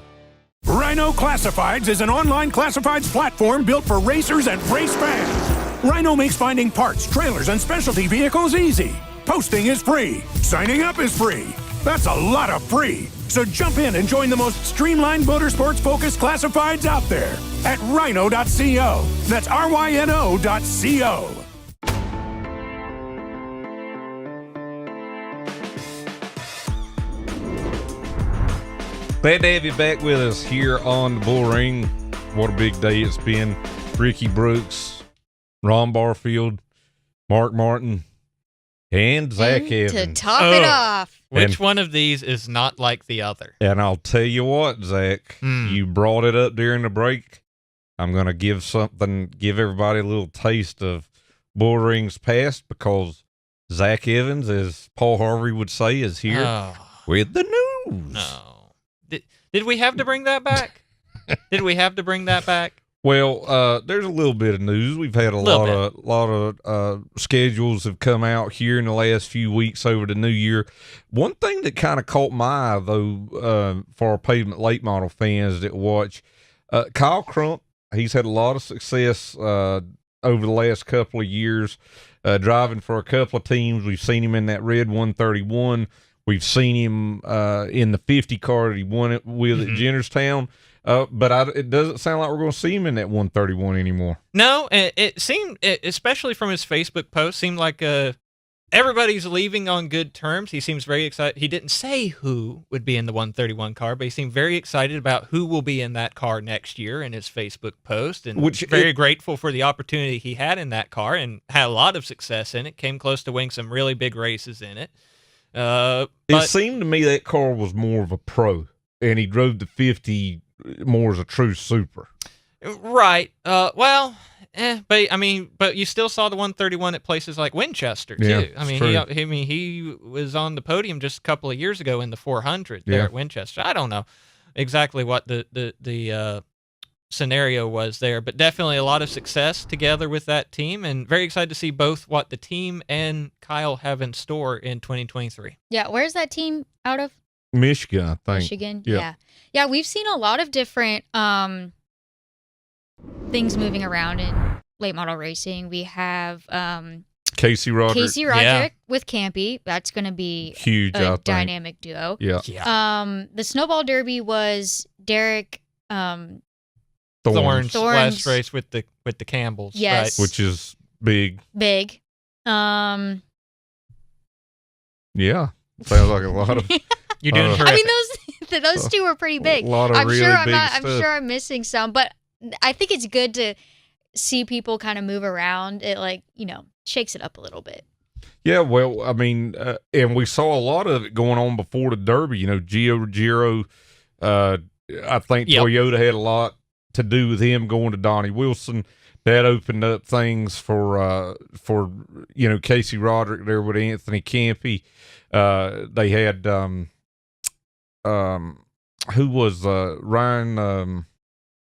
Rhino Classifieds is an online classifieds platform built for racers and race fans. Rhino makes finding parts, trailers, and specialty vehicles easy. Posting is free. Signing up is free. That's a lot of free. So jump in and join the most streamlined motorsports-focused classifieds out there at rhino.co. That's RYNO.co. Glad to have you back with us here on the Bullring. What a big day it's been. Ricky Brooks, Ron Barfield, Mark Martin, and Zach Evans. To top it off. Which one of these is not like the other? And I'll tell you what, Zach, you brought it up during the break. I'm going to give everybody a little taste of Bullring's past because Zach Evans, as Paul Harvey would say, is here with the news. No. Did we have to bring that back? Did we have to bring that back? Well, there's a little bit of news. We've had a lot of schedules have come out here in the last few weeks over the new year. One thing that kind of caught my eye, though, for our pavement late model fans that watch, Kyle Crump, he's had a lot of success over the last couple of years driving for a couple of teams. We've seen him in that red 131. We've seen him in the 50 car that he won it with at Jennerstown. But it doesn't sound like we're going to see him in that 131 anymore. No, it seemed, especially from his Facebook post, seemed like everybody's leaving on good terms. He seems very excited. He didn't say who would be in the 131 car, but he seemed very excited about who will be in that car next year in his Facebook post, and very grateful for the opportunity he had in that car and had a lot of success in it. Came close to winning some really big races in it. It seemed to me that car was more of a pro, and he drove the 50 more as a true super. Right. Well, But you still saw the 131 at places like Winchester too. Yeah, I mean, he was on the podium just a couple of years ago in the 400 there at Winchester. I don't know exactly what the scenario was there, but definitely a lot of success together with that team, and very excited to see both what the team and Kyle have in store in 2023. Yeah, where's that team out of? Michigan, I think. Michigan, yeah. We've seen a lot of different things moving around in late model racing. We have Casey Roderick with Campy. That's going to be huge, a dynamic duo. Yeah. The Snowball Derby was Derek Thorne's last race with the Campbells, yes, right? Which is big. Yeah, sounds like a lot of. You're doing I mean, those two were pretty big. A lot of I'm really sure big I'm stuff. sure I'm missing some, but I think it's good to see people kind of move around. It shakes it up a little bit. Yeah, well, I mean, and we saw a lot of it going on before the Derby. Gio Ruggiero, I think Toyota had a lot to do with him going to Donnie Wilson. That opened up things for Casey Roderick there with Anthony Campy. They had who was Ryan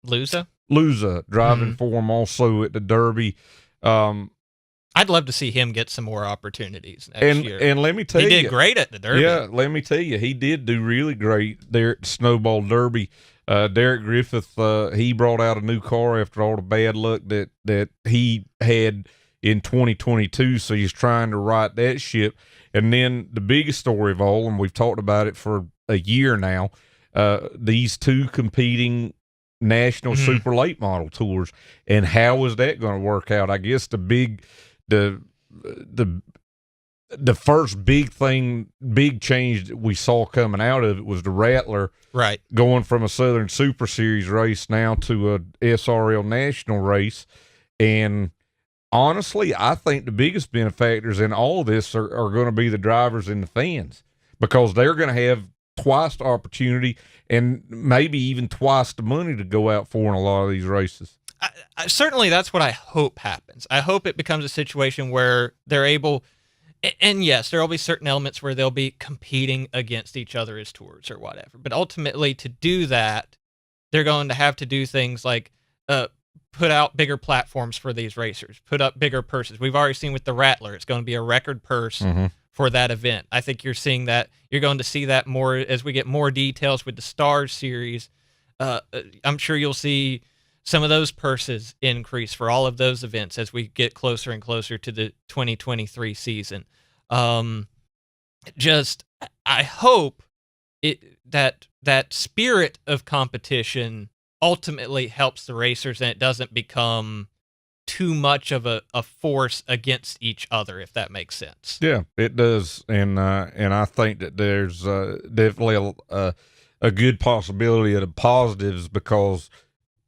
Luza driving for him also at the Derby. I'd love to see him get some more opportunities next year. And let me tell you, he did great at the Derby. Yeah, let me tell you, he did do really great there at the Snowball Derby. Derek Griffith, he brought out a new car after all the bad luck that he had in 2022, so he's trying to right that ship. And then the biggest story of all, and we've talked about it for a year now, these two competing national super late model tours, and how is that going to work out? I guess the first big change that we saw coming out of it was the Rattler, right, going from a Southern Super Series race now to a SRL national race. And honestly, I think the biggest benefactors in all this are going to be the drivers and the fans, because they're going to have twice the opportunity and maybe even twice the money to go out for in a lot of these races. Certainly that's what I hope happens. I hope it becomes a situation where they're able, and yes, there will be certain elements where they'll be competing against each other as tours or whatever. But ultimately, to do that, they're going to have to do things like put out bigger platforms for these racers, put up bigger purses. We've already seen with the Rattler, it's going to be a record purse for that event. I think you're seeing that. You're going to see that more as we get more details with the Stars series. I'm sure you'll see some of those purses increase for all of those events as we get closer and closer to the 2023 season. I hope that spirit of competition ultimately helps the racers and it doesn't become too much of a force against each other, if that makes sense. Yeah, it does. And I think that there's definitely a good possibility of the positives, because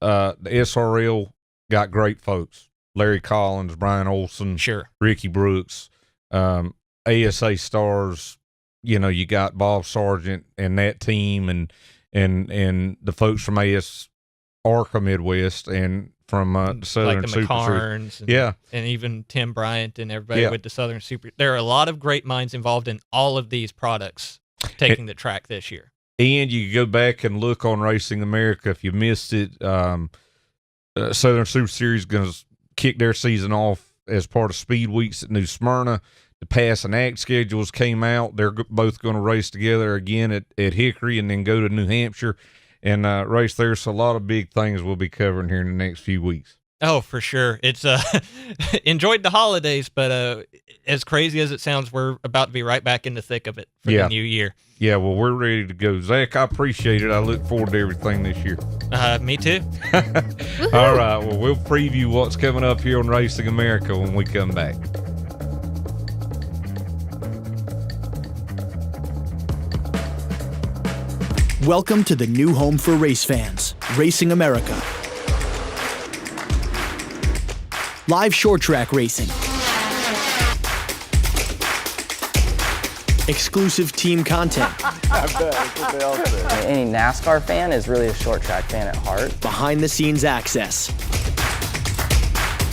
the SRL got great folks. Larry Collins, Brian Olson, Ricky Brooks, ASA Stars, you got Bob Sargent and that team, and the folks from ARCA Midwest and from the Southern like the Super McCarns, and even Tim Bryant and everybody with the Southern Super. There are a lot of great minds involved in all of these products taking the track this year. And you go back and look on Racing America if you missed it. Southern Super Series going to kick their season off as part of Speed Weeks at New Smyrna. The pass and act schedules came out. They're both going to race together again at Hickory and then go to New Hampshire and race there. So a lot of big things we'll be covering here in the next few weeks. Oh, for sure. It's enjoyed the holidays, but as crazy as it sounds, we're about to be right back in the thick of it for the new year. Yeah, well, we're ready to go. Zach, I appreciate it. I look forward to everything this year. Me too. All right, well, we'll preview what's coming up here on Racing America when we come back. Welcome to the new home for race fans, Racing America. Live short track racing. Exclusive team content. I bet, that's what they all say. Any NASCAR fan is really a short track fan at heart. Behind the scenes access.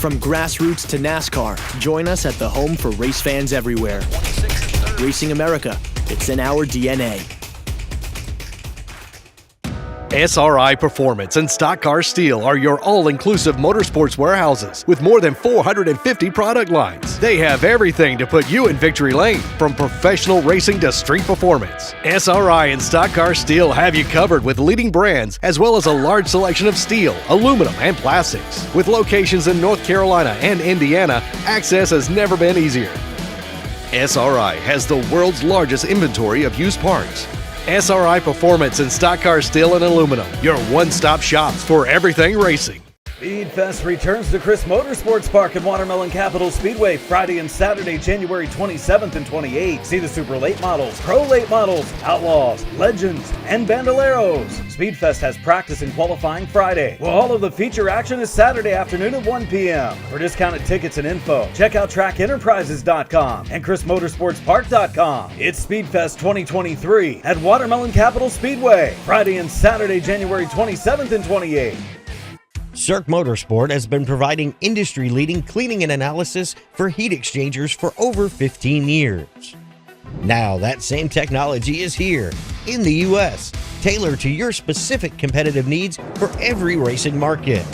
From grassroots to NASCAR, join us at the home for race fans everywhere. Racing America, it's in our DNA. SRI Performance and Stock Car Steel are your all-inclusive motorsports warehouses with more than 450 product lines. They have everything to put you in victory lane, from professional racing to street performance. SRI and Stock Car Steel have you covered with leading brands as well as a large selection of steel, aluminum, and plastics. With locations in North Carolina and Indiana, access has never been easier. SRI has the world's largest inventory of used parts. SRI Performance and Stock Car Steel and Aluminum, your one-stop shops for everything racing. Speedfest returns to Chris Motorsports Park at Watermelon Capital Speedway Friday and Saturday, January 27th and 28th. See the super late models, pro late models, outlaws, legends, and bandoleros. Speedfest has practice and qualifying Friday, while all of the feature action is Saturday afternoon at 1 p.m. For discounted tickets and info, check out trackenterprises.com and chrismotorsportspark.com. It's Speedfest 2023 at Watermelon Capital Speedway Friday and Saturday, January 27th and 28th. Cirque Motorsport has been providing industry-leading cleaning and analysis for heat exchangers for over 15 years. Now that same technology is here in the U.S., tailored to your specific competitive needs for every racing market.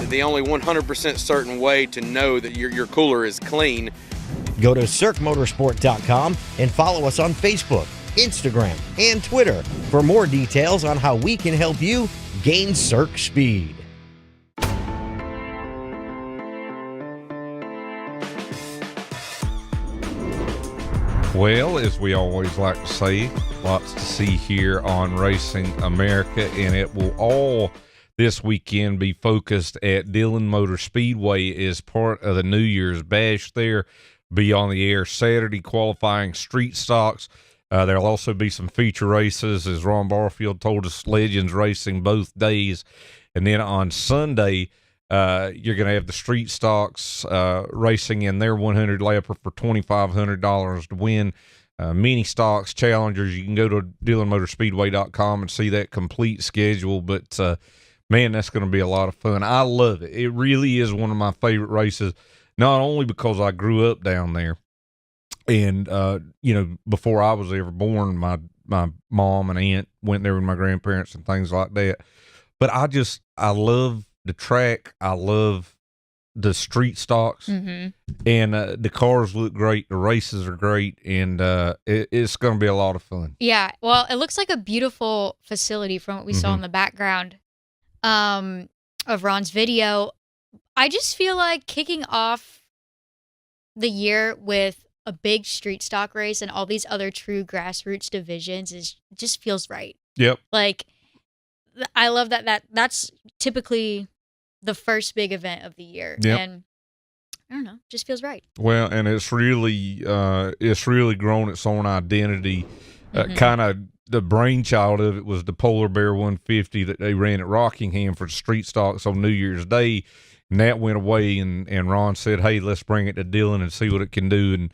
The only 100% certain way to know that your cooler is clean. Go to CirqueMotorsport.com and follow us on Facebook, Instagram, and Twitter for more details on how we can help you gain Cirque speed. Well, as we always like to say, lots to see here on Racing America, and it will all this weekend be focused at Dillon Motor Speedway as part of the New Year's Bash there. Be on the air Saturday, qualifying street stocks. There'll also be some feature races, as Ron Barfield told us, Legends racing both days. And then on Sunday, you're going to have the street stocks racing in their 100 lapper for $2,500 to win. Mini stocks, challengers, you can go to DillonMotorspeedway.com and see that complete schedule. But, man, that's going to be a lot of fun. I love it. It really is one of my favorite races, not only because I grew up down there. And, before I was ever born, my mom and aunt went there with my grandparents and things like that. But I love the track. I love the street stocks, and the cars look great. The races are great, and it's going to be a lot of fun. Yeah, well, it looks like a beautiful facility from what we saw in the background of Ron's video. I just feel like kicking off the year with a big street stock race and all these other true grassroots divisions just feels right. Yep. Like, I love that's typically the first big event of the year. Yep. And I don't know, just feels right. Well, and it's really grown its own identity. Kind of the brainchild of it was the Polar Bear 150 that they ran at Rockingham for the street stocks on New Year's Day. And that went away, and Ron said, hey, let's bring it to Dillon and see what it can do.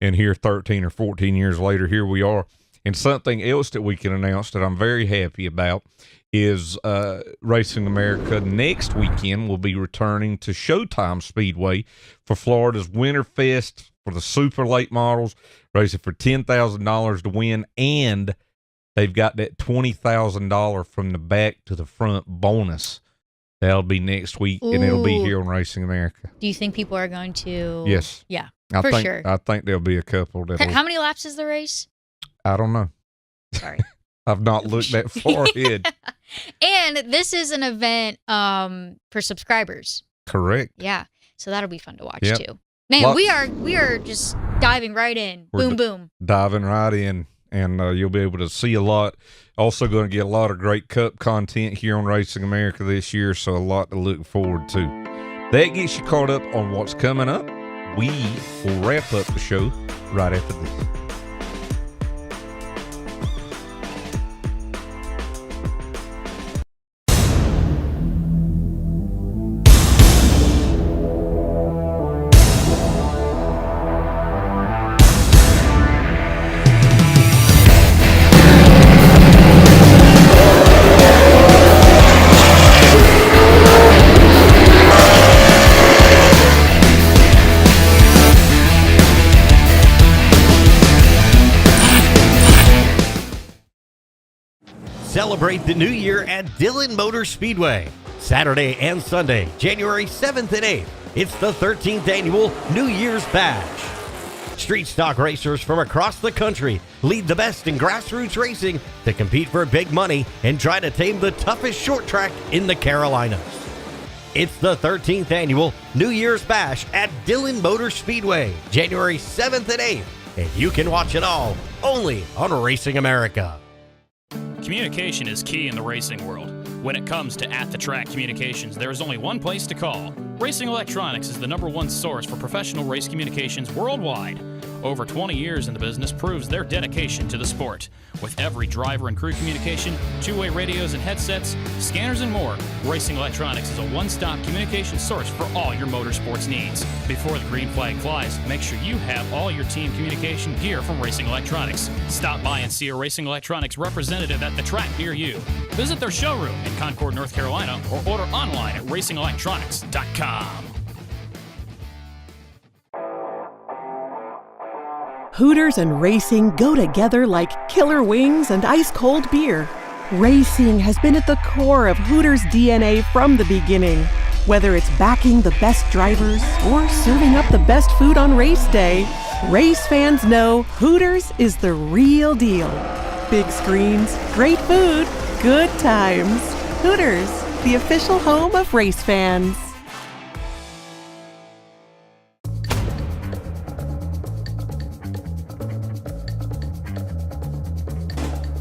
And here 13 or 14 years later, here we are. And something else that we can announce that I'm very happy about is Racing America next weekend will be returning to Showtime Speedway for Florida's Winterfest for the super late models, racing for $10,000 to win, and they've got that $20,000 from the back to the front bonus. That'll be next week, and it'll be here on Racing America. Do you think people are going to? Yes. Yeah, sure. I think there'll be a couple. How many laps is the race? I don't know. Sorry. I've not looked that far ahead. And this is an event for subscribers. Correct. Yeah. So that'll be fun to watch too. Man, we are just diving right in. Boom. Diving right in, and you'll be able to see a lot. Also going to get a lot of great Cup content here on Racing America this year, so a lot to look forward to. That gets you caught up on what's coming up. We will wrap up the show right after this. Celebrate the new year at Dillon Motor Speedway. Saturday and Sunday, January 7th and 8th. It's the 13th annual New Year's Bash. Street stock racers from across the country lead the best in grassroots racing to compete for big money and try to tame the toughest short track in the Carolinas. It's the 13th annual New Year's Bash at Dillon Motor Speedway, January 7th and 8th. And you can watch it all only on Racing America. Communication is key in the racing world. When it comes to at-the-track communications, there is only one place to call. Racing Electronics is the #1 source for professional race communications worldwide. Over 20 years in the business proves their dedication to the sport. With every driver and crew communication, two-way radios and headsets, scanners and more, Racing Electronics is a one-stop communication source for all your motorsports needs. Before the green flag flies, make sure you have all your team communication gear from Racing Electronics. Stop by and see a Racing Electronics representative at the track near you. Visit their showroom in Concord, North Carolina, or order online at racingelectronics.com. Hooters and racing go together like killer wings and ice-cold beer. Racing has been at the core of Hooters' DNA from the beginning. Whether it's backing the best drivers or serving up the best food on race day, race fans know Hooters is the real deal. Big screens, great food, good times. Hooters, the official home of race fans.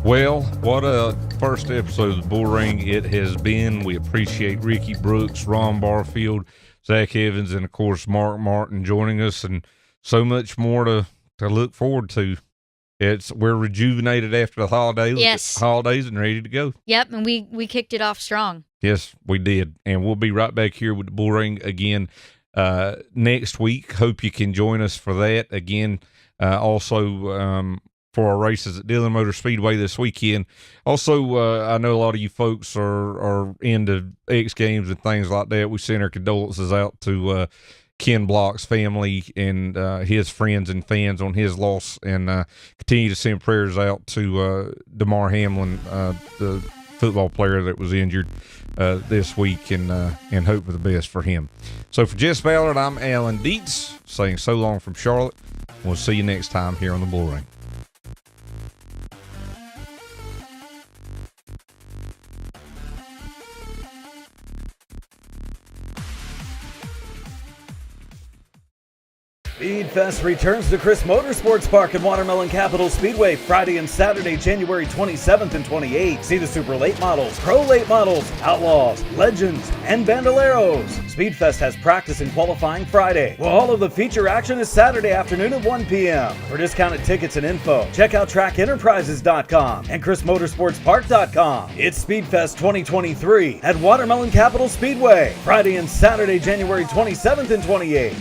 Well, what a first episode of the Bullring it has been. We appreciate Ricky Brooks, Ron Barfield, Zach Evans, and of course Mark Martin joining us, and so much more to look forward to. We're rejuvenated after the holidays and ready to go. Yep, and we kicked it off strong. Yes, we did, and we'll be right back here with the Bullring again next week. Hope you can join us for that again. Also, for our races at Dillon Motor Speedway this weekend. Also, I know a lot of you folks are into X Games and things like that. We send our condolences out to Ken Block's family and his friends and fans on his loss, and continue to send prayers out to DeMar Hamlin, the football player that was injured this week, and hope for the best for him. So for Jess Ballard, I'm Alan Dietz saying so long from Charlotte. We'll see you next time here on the Bullring. Speedfest returns to Chris Motorsports Park and Watermelon Capital Speedway Friday and Saturday, January 27th and 28th. See the super late models, pro late models, outlaws, legends, and bandoleros. Speedfest has practice and qualifying Friday, while all of the feature action is Saturday afternoon at 1 p.m. For discounted tickets and info, check out trackenterprises.com and chrismotorsportspark.com. It's Speedfest 2023 at Watermelon Capital Speedway, Friday and Saturday, January 27th and 28th.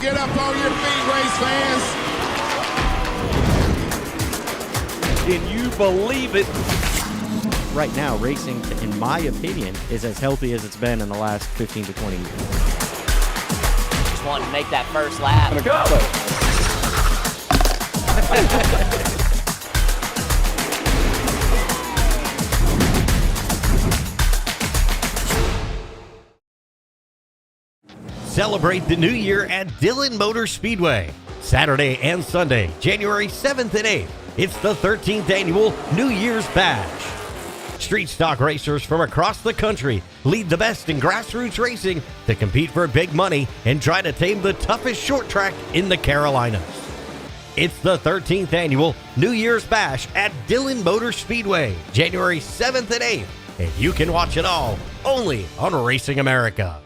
Get up on your feet, race fans. Can you believe it? Right now, racing, in my opinion, is as healthy as it's been in the last 15 to 20 years. Just wanted to make that first lap. Go! Celebrate the new year at Dillon Motor Speedway. Saturday and Sunday, January 7th and 8th. It's the 13th annual New Year's Bash. Street stock racers from across the country lead the best in grassroots racing to compete for big money and try to tame the toughest short track in the Carolinas. It's the 13th annual New Year's Bash at Dillon Motor Speedway, January 7th and 8th. And you can watch it all only on Racing America.